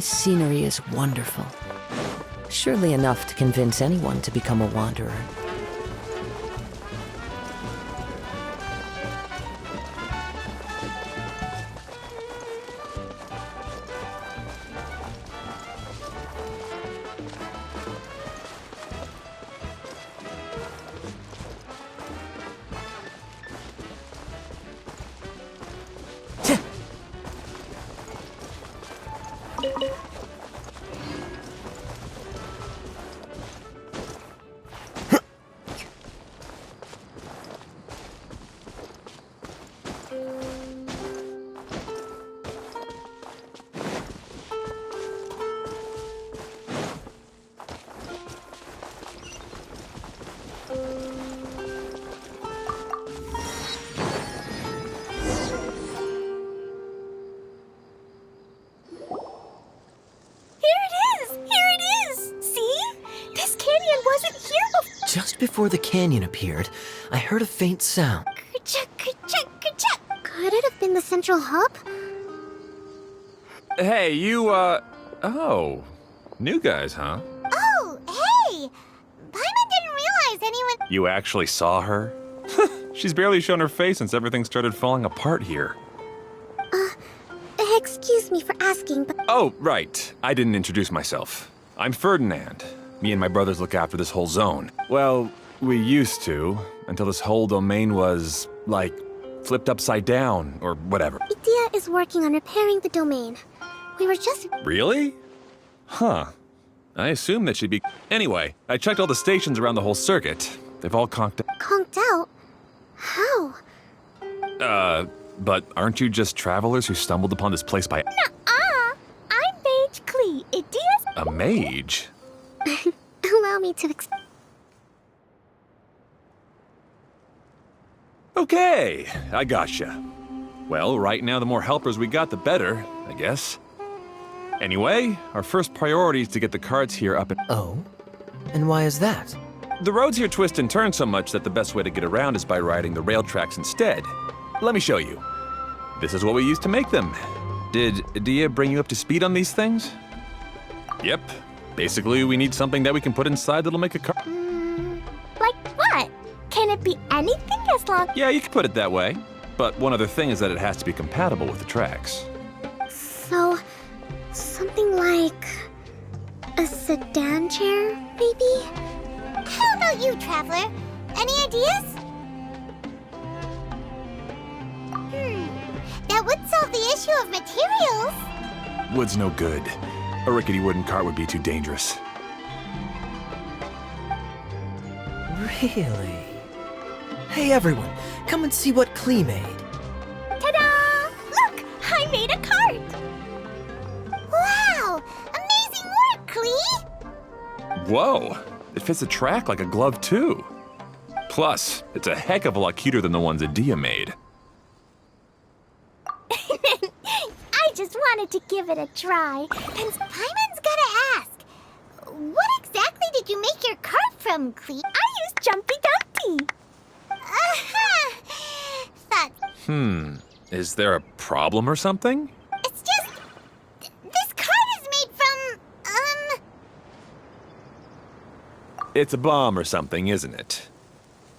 This scenery is wonderful. Surely enough to convince anyone to become a wanderer. Just before the canyon appeared, I heard a faint sound. Ka-chuck, ka-chuck, ka-chuck. Could it have been the central hub? Hey, you, oh. New guys, huh? Oh, hey! Paimon didn't realize anyone... You actually saw her? She's barely shown her face since everything started falling apart here. Excuse me for asking, but... Oh, right. I didn't introduce myself. I'm Ferdinand. Me and my brothers look after this whole zone. Well, we used to, until this whole domain was, like, flipped upside down, or whatever. Idea is working on repairing the domain. We were just... Really? Huh. I assume that she'd be... Anyway, I checked all the stations around the whole circuit. They've all conked... Conked out? How? But aren't you just travelers who stumbled upon this place by... Nuh-uh! I'm Mage Klee. Idea's... A mage? Allow me to Okay, I gotcha. Well, right now the more helpers we got, the better, I guess. Anyway, our first priority is to get the carts here up and... Oh? And why is that? The roads here twist and turn so much that the best way to get around is by riding the rail tracks instead. Let me show you. This is what we used to make them. Did Dia bring you up to speed on these things? Yep. Basically, we need something that we can put inside that'll make a car... like what? Can it be anything as long... Yeah, you can put it that way. But one other thing is that it has to be compatible with the tracks. So... something like... a sedan chair, maybe? How about you, Traveler? Any ideas? That would solve the issue of materials. Wood's no good. A rickety wooden cart would be too dangerous. Really? Hey everyone, come and see what Klee made. Ta-da! Look! I made a cart! Wow! Amazing work, Klee! Whoa! It fits the track like a glove, too. Plus, it's a heck of a lot cuter than the ones that Dia made. I just wanted to give it a try. And Paimon's gotta ask, what exactly did you make your cart from, Klee? I used Jumpy Dumpty. Thought... Is there a problem or something? It's just... this cart is made from, It's a bomb or something, isn't it?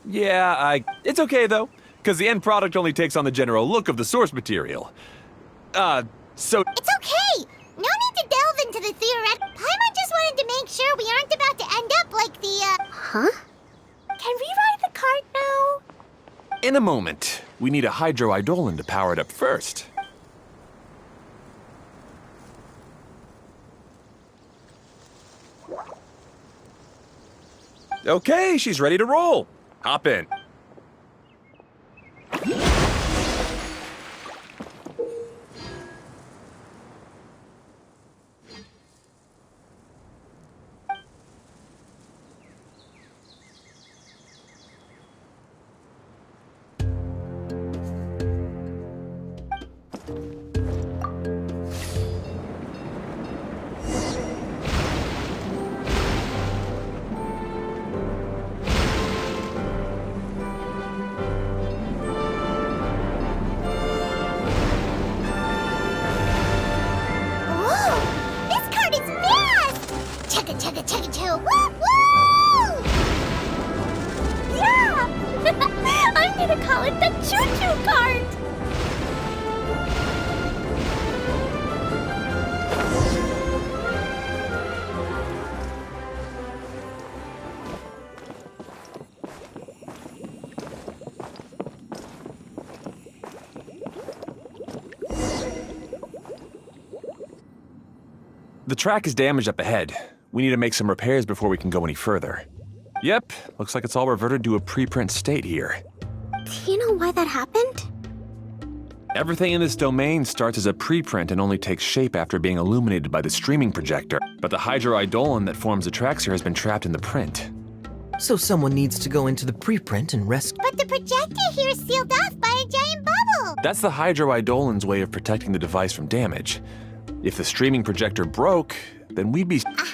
Yeah, It's okay, though, because the end product only takes on the general look of the source material. So... It's okay! No need to delve into the theoretical. Paimon just wanted to make sure we aren't about to end up like the, Huh? Can we ride the cart now? In a moment, we need a hydroidolin to power it up first. Okay, she's ready to roll. Hop in. The track is damaged up ahead. We need to make some repairs before we can go any further. Yep, looks like it's all reverted to a preprint state here. Do you know why that happened? Everything in this domain starts as a preprint and only takes shape after being illuminated by the streaming projector. But the hydroidolin that forms the tracks here has been trapped in the print. So someone needs to go into the preprint and rescue. But the projector here is sealed off by a giant bubble. That's the hydroidolin's way of protecting the device from damage. If the streaming projector broke, then we'd be... Aha!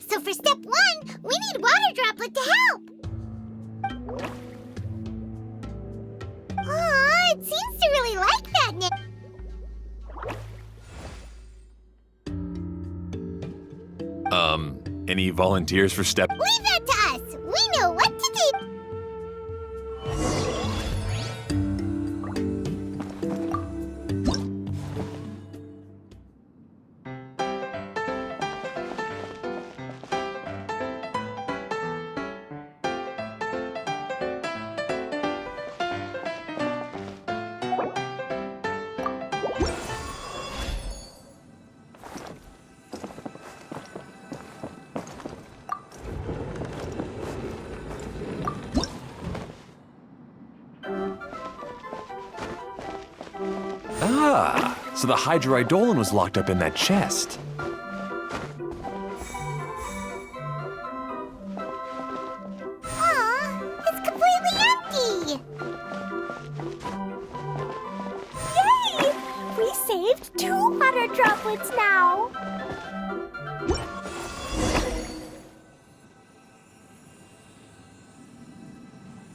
So for step 1, we need water droplet to help. Aw, it seems to really like that, Nick. Any volunteers for step... Leave that to us. We know what to do. Ah, so the hydroidolin was locked up in that chest. Aw, it's completely empty. Yay! We saved 2 water droplets now.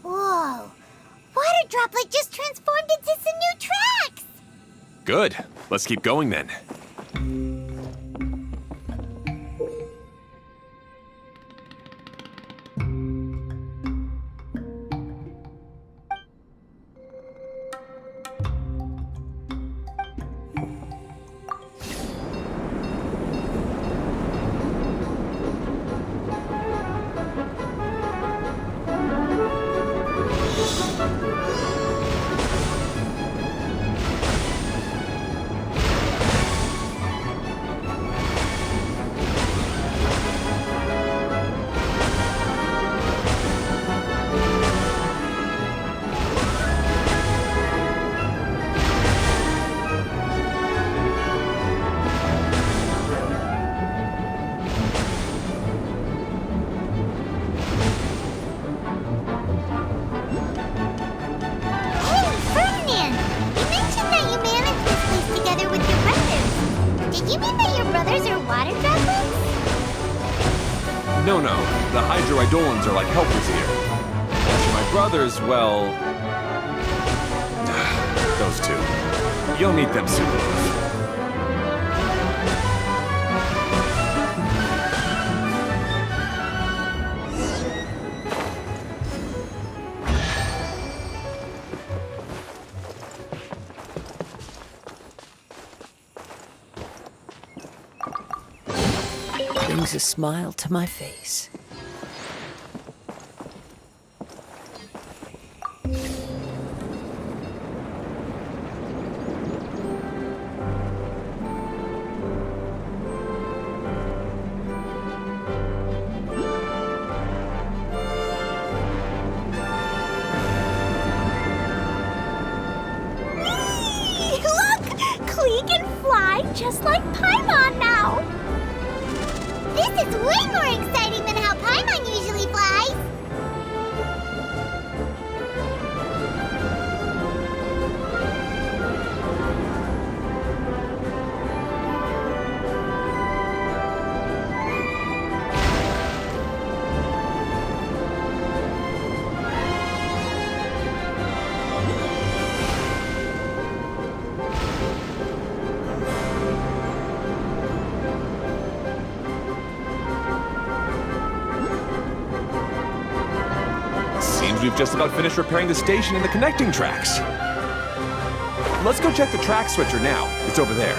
Whoa! Water droplet just transformed into some new tracks! Good. Let's keep going then. No, the hydroidolins are like helpers here. As for my brothers, well... those two. You'll meet them soon enough. Brings a smile to my face. Just like Paimon now! This is way more exciting than how Paimon usually flies! We've just about finished repairing the station and the connecting tracks. Let's go check the track switcher now. It's over there.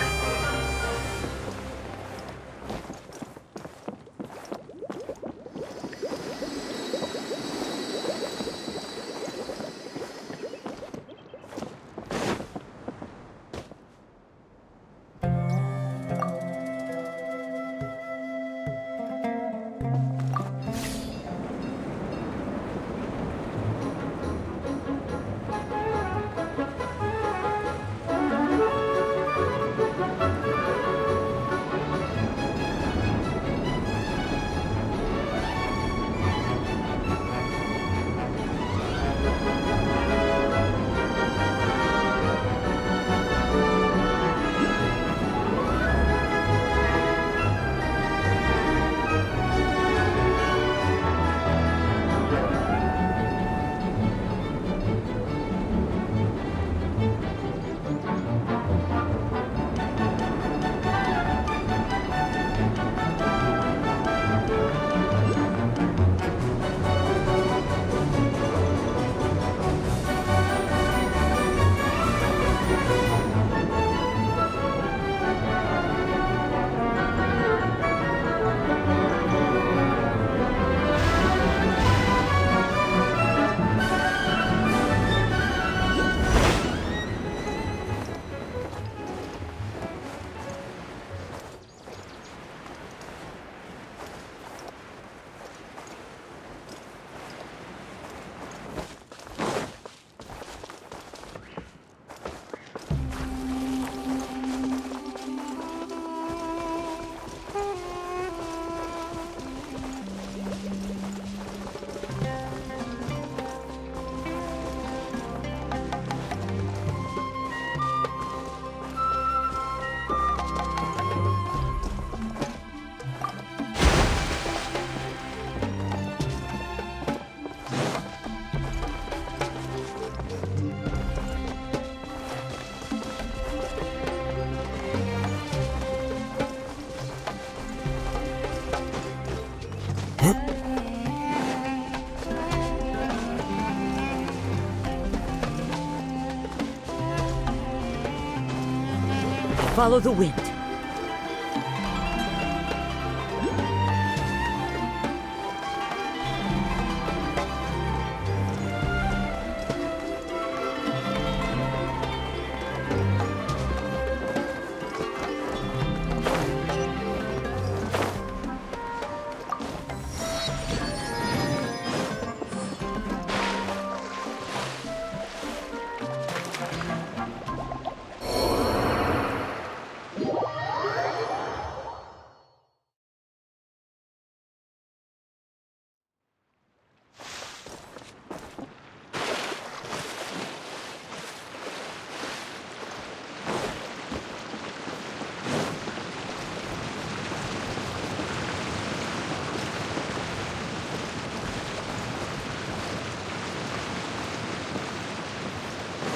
Follow the wind.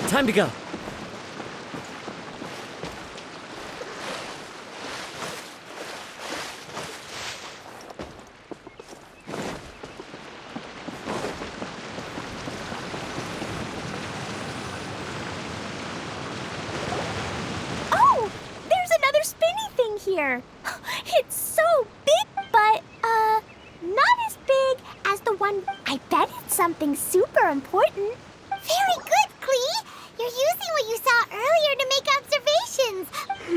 Time to go. Oh, there's another spinny thing here. It's so big, but, not as big as the one. I bet it's something super important. Very good, Clee. You're using what you saw earlier to make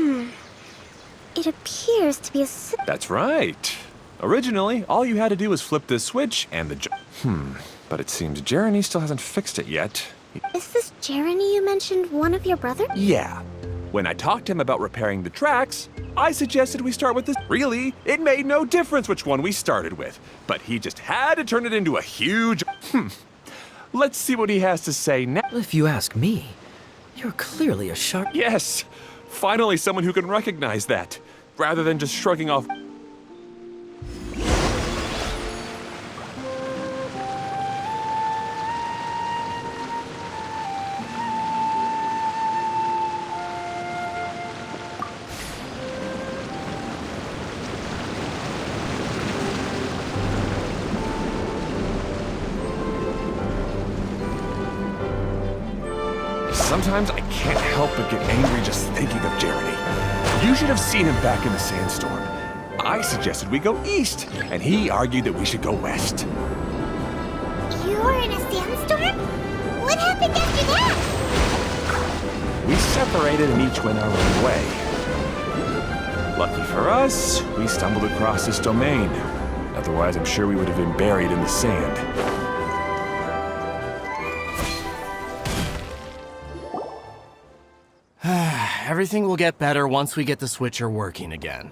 observations. It appears to be a... That's right. Originally, all you had to do was flip this switch and the... But it seems Jeremy still hasn't fixed it yet. Is this Jeremy you mentioned, one of your brothers? Yeah. When I talked to him about repairing the tracks, I suggested we start with this. Really, it made no difference which one we started with. But he just had to turn it into a huge... Let's see what he has to say now. If you ask me, you're clearly a sharp... Yes, finally someone who can recognize that, rather than just shrugging off. Sometimes I can't help but get angry just thinking of Jeremy. You should have seen him back in the sandstorm. I suggested we go east, and he argued that we should go west. You were in a sandstorm? What happened after that? We separated and each went our own way. Lucky for us, we stumbled across this domain. Otherwise, I'm sure we would have been buried in the sand. Everything will get better once we get the switcher working again.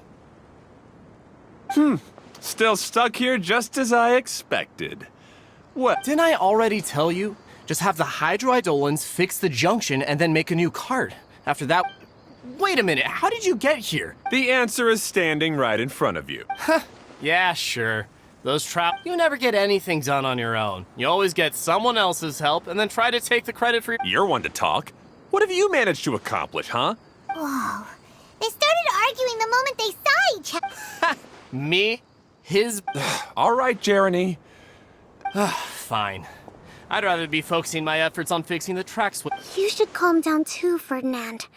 Still stuck here just as I expected. What? Didn't I already tell you? Just have the hydroidolins fix the junction and then make a new cart. After that... Wait a minute, how did you get here? The answer is standing right in front of you. Yeah, sure. Those You never get anything done on your own. You always get someone else's help and then try to take the credit for... You're one to talk. What have you managed to accomplish, huh? Whoa. They started arguing the moment they saw each other. Me? His... All right, Jeremy. Fine. I'd rather be focusing my efforts on fixing the track switch. You should calm down too, Ferdinand.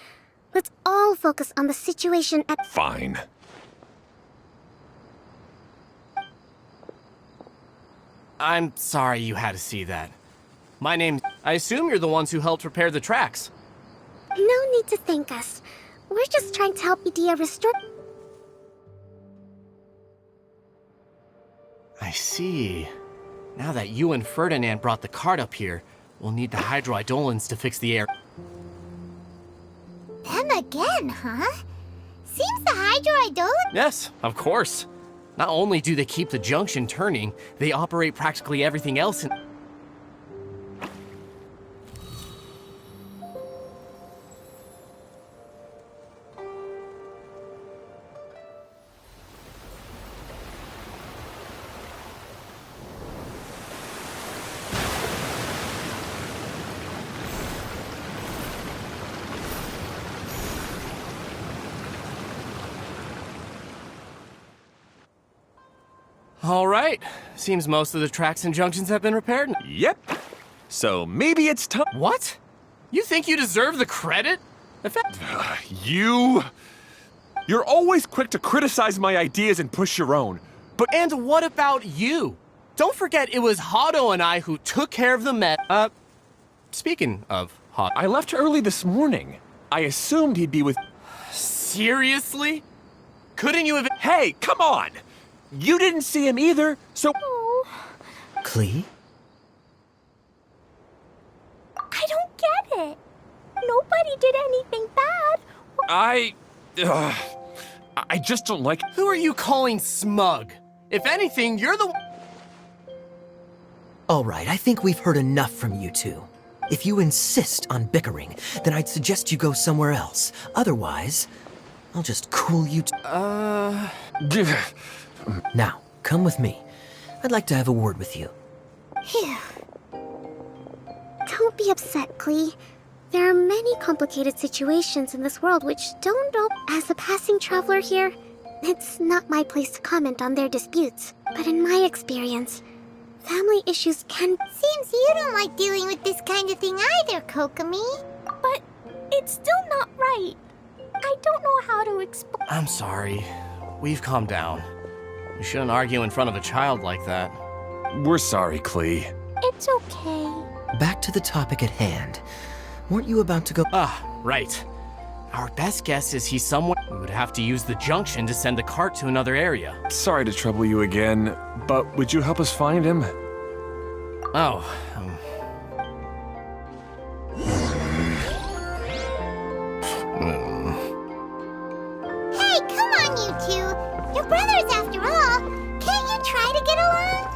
Let's all focus on the situation at... Fine. I'm sorry you had to see that. My name... I assume you're the ones who helped repair the tracks. No need to thank us. We're just trying to help Idea restore... I see. Now that you and Ferdinand brought the cart up here, we'll need the hydroidolins to fix the air. Them again, huh? Seems the hydroidolin... Yes, of course. Not only do they keep the junction turning, they operate practically everything else in... All right. Seems most of the tracks and junctions have been repaired. Yep. So maybe it's time. What? You think you deserve the credit? You're always quick to criticize my ideas and push your own. But And what about you? Don't forget it was Hado and I who took care of the speaking of Hado. I left early this morning. I assumed he'd be with. Seriously? Couldn't you have... Hey, come on! You didn't see him either, so. Oh, Klee? I don't get it. Nobody did anything bad. I just don't like. Who are you calling smug? If anything, you're the... All right, I think we've heard enough from you two. If you insist on bickering, then I'd suggest you go somewhere else. Otherwise, I'll just cool you. Now, come with me. I'd like to have a word with you. Phew. Don't be upset, Klee. There are many complicated situations in this world which don't know. As a passing traveler here, it's not my place to comment on their disputes. But in my experience, family issues can... Seems you don't like dealing with this kind of thing either, Kokomi. But it's still not right. I don't know how to explain. I'm sorry. We've calmed down. You shouldn't argue in front of a child like that. We're sorry, Klee. It's okay. Back to the topic at hand. Weren't you about to go? Right. Our best guess is he's somewhere. We would have to use the junction to send the cart to another area. Sorry to trouble you again, but would you help us find him? Oh, Hey, come on, you two. You're brothers after all. Can't you try to get along?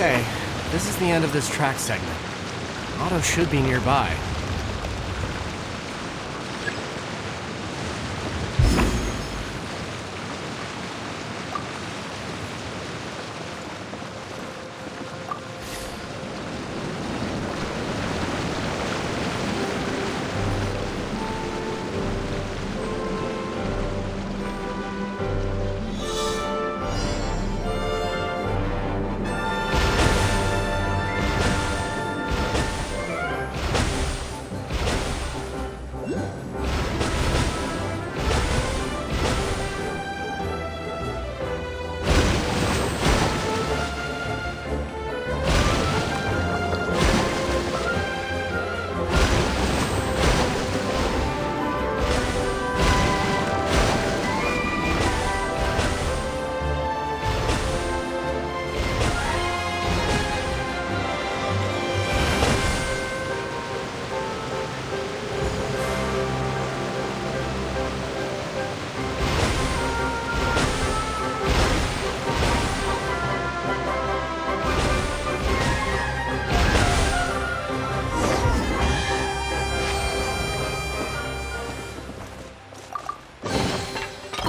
okay. This is the end of this track segment. Hado should be nearby.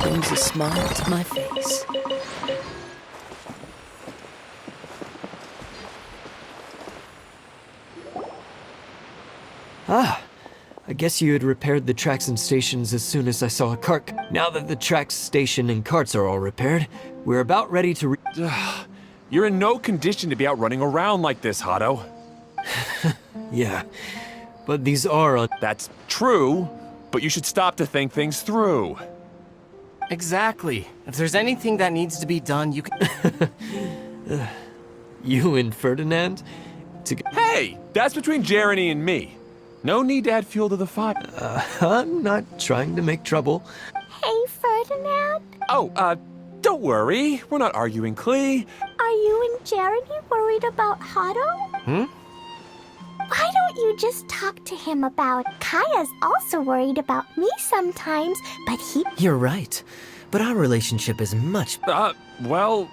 Brings a smile to my face. I guess you had repaired the tracks and stations as soon as I saw a cart. Now that the tracks, station, and carts are all repaired, we're about ready to You're in no condition to be out running around like this, Hado. Yeah, but these are on... That's true, but you should stop to think things through. Exactly. If there's anything that needs to be done, you can... You and Ferdinand? Hey, that's between Jeremy and me. No need to add fuel to the fire. I'm not trying to make trouble. Hey, Ferdinand. Oh, don't worry. We're not arguing, Klee. Are you and Jeremy worried about Hado? Why don't you just talk to him about... Kaya's also worried about me sometimes, but he... You're right. But our relationship is much... Really?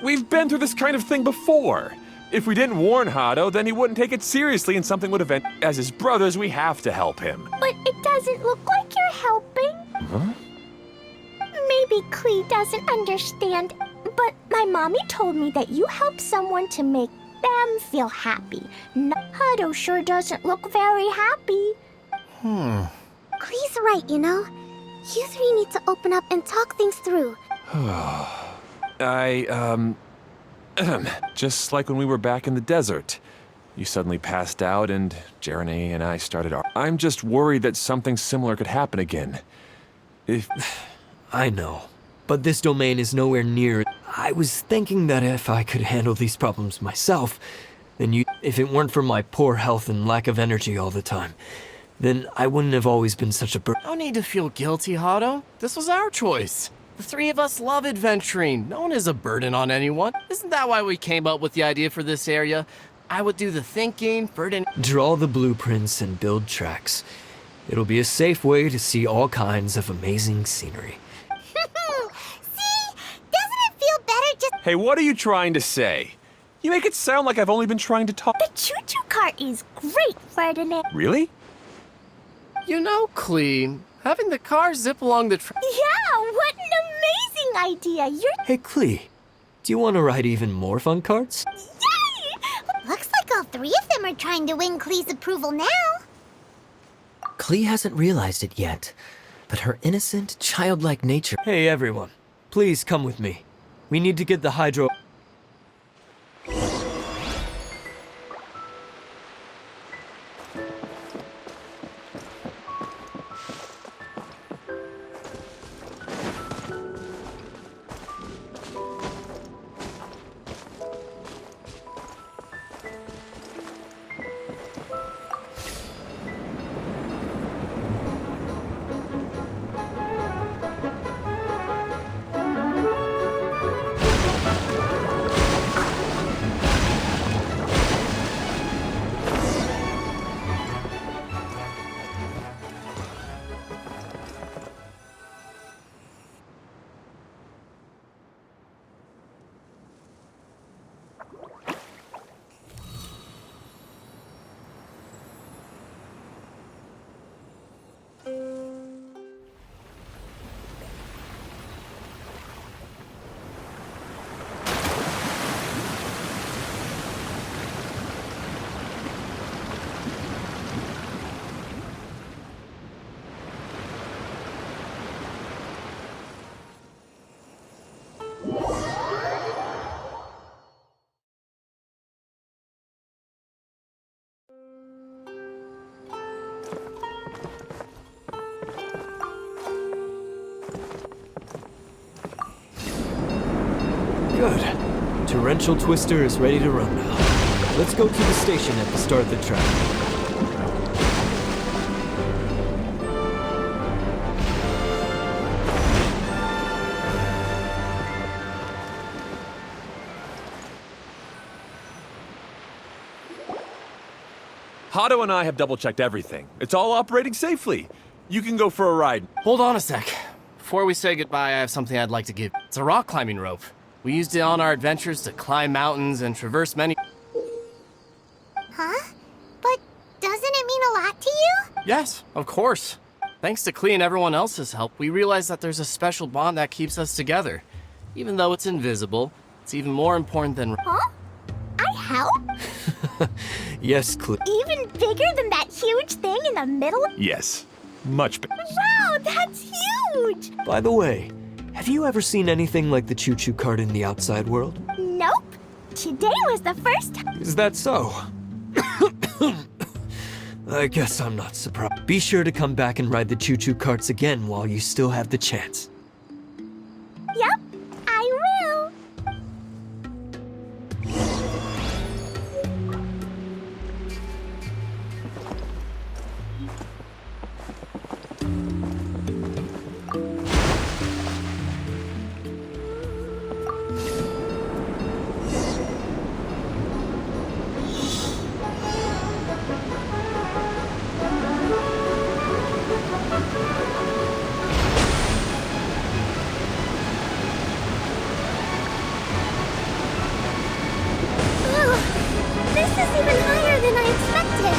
We've been through this kind of thing before. If we didn't warn Hado, then he wouldn't take it seriously and something would event. As his brothers, we have to help him. But it doesn't look like you're helping. Huh? Maybe Klee doesn't understand, but my mommy told me that you help someone to make them feel happy. Hado sure doesn't look very happy. Klee's right, you know? You three need to open up and talk things through. Just like when we were back in the desert. You suddenly passed out and Jeremy and I started I'm just worried that something similar could happen again. I know, but this domain is nowhere near... I was thinking that if I could handle these problems myself, then if it weren't for my poor health and lack of energy all the time, then I wouldn't have always been such a burden. No need to feel guilty, Hado. This was our choice. The three of us love adventuring. No one is a burden on anyone. Isn't that why we came up with the idea for this area? I would do the thinking, Draw the blueprints and build tracks. It'll be a safe way to see all kinds of amazing scenery. See? Doesn't it feel better just... Hey, what are you trying to say? You make it sound like I've only been trying to talk. The choo-choo cart is great, Ferdinand. Really? You know, Klee, having the car zip along the track... Yeah, what an amazing idea. You're... Hey, Klee, do you want to ride even more fun carts? Yay! Looks like all three of them are trying to win Klee's approval now. Klee hasn't realized it yet, but her innocent, childlike nature... Hey, everyone. Please come with me. We need to get the hydro... Good. Torrential Twister is ready to run now. Let's go to the station at the start of the track. Hado and I have double-checked everything. It's all operating safely. You can go for a ride. Hold on a sec. Before we say goodbye, I have something I'd like to give. It's a rock climbing rope. We used it on our adventures to climb mountains and traverse many... Huh? But doesn't it mean a lot to you? Yes, of course. Thanks to Klee and everyone else's help, we realized that there's a special bond that keeps us together. Even though it's invisible, it's even more important than... Huh? I help? Yes, Klee. Even bigger than that huge thing in the middle? Yes. Much better. Wow, that's huge! By the way, have you ever seen anything like the choo-choo cart in the outside world? Nope. Today was the first time. Is that so? I guess I'm not surprised. Be sure to come back and ride the choo-choo carts again while you still have the chance. Yep, I will. This is even higher than I expected.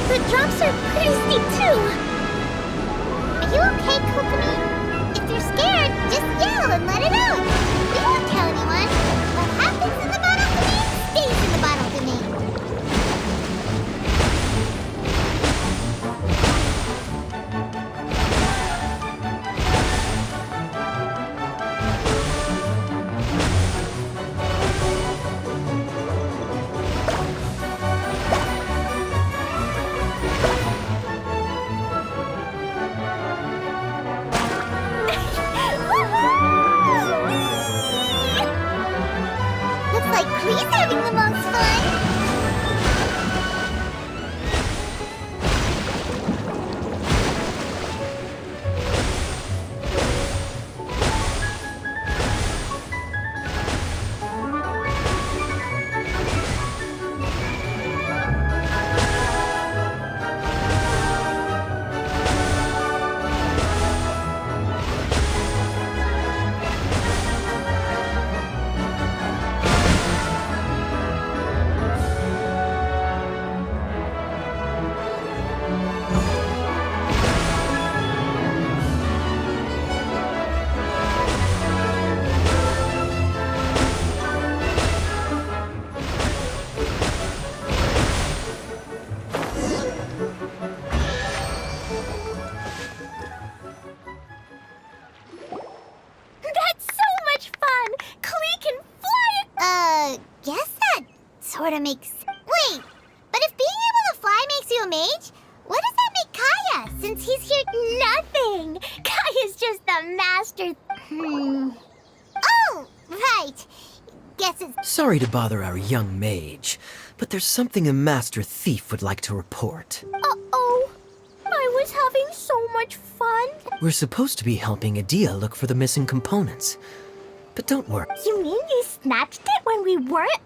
The drops are pretty steep, too. Are you okay, Kokomi? If you're scared, just yell and let it out. We won't tell anyone. What happens in the bottle domain stays in the bottle domain. Looks like Klee's having the most fun. That's so much fun! Klee can fly! Guess that sorta makes... Wait, but if being able to fly makes you a mage, what does that make Kaya, since he's here? Nothing! Kaya's just the master... Oh, right. Guess it's... Sorry to bother our young mage, but there's something a master thief would like to report. Uh-oh. I was having so much fun. We're supposed to be helping Adia look for the missing components. But don't worry, You mean you snatched it when we weren't?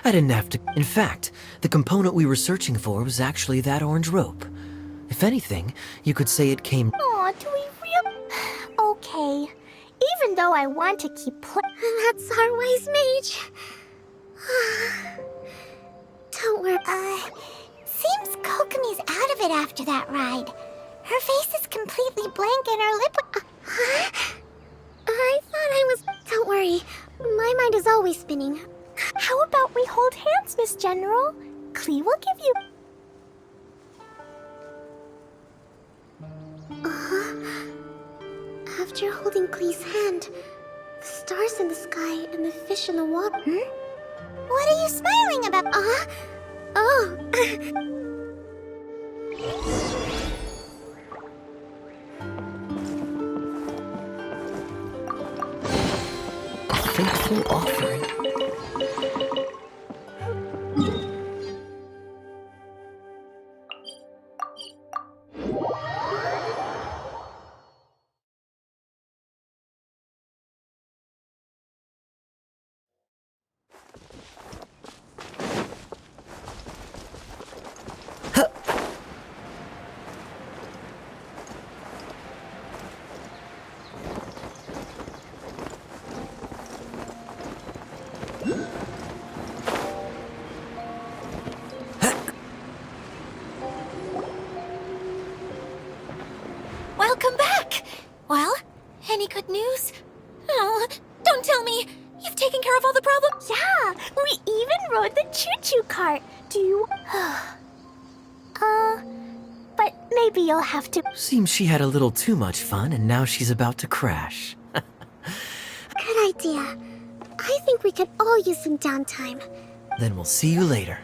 I didn't have to. In fact, the component we were searching for was actually that orange rope. If anything, you could say it came... Aw, do we really? Okay. Even though I want to keep playing... That's our wise mage. Don't worry. Seems Kokomi's out of it after that ride. Her face is completely blank and her lip... I thought I was... Don't worry. My mind is always spinning. How about we hold hands, Miss General? Klee will give you... After holding Klee's hand, the stars in the sky and the fish in the water... What are you smiling about? Oh. A faithful offering. Welcome back! Well, any good news? Oh, don't tell me! You've taken care of all the problems? Yeah, we even rode the choo-choo cart. Do you... but maybe you'll have to... Seems she had a little too much fun and now she's about to crash. Good idea. I think we could all use some downtime. Then we'll see you later.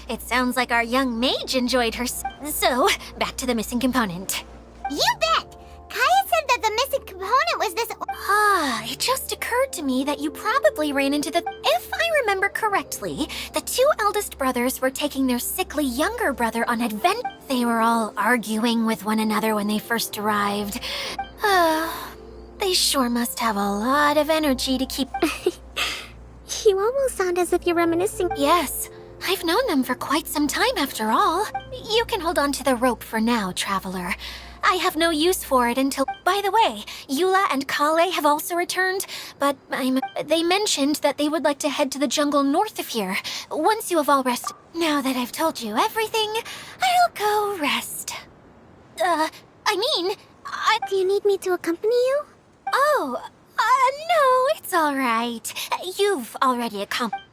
it sounds like our young mage enjoyed her. So, back to the missing component. You bet! Kaya said that the missing component was this. It just occurred to me that you probably ran into the. If I remember correctly, the two eldest brothers were taking their sickly younger brother on adventure. They were all arguing with one another when they first arrived. They sure must have a lot of energy to keep. You almost sound as if you're reminiscing. Yes, I've known them for quite some time after all. You can hold on to the rope for now, Traveler. I have no use for it until... By the way, Eula and Kale have also returned, but they mentioned that they would like to head to the jungle north of here, once you have all rested. Now that I've told you everything, I'll go rest. Do you need me to accompany you? Oh, no, it's all right. You've already accomplished...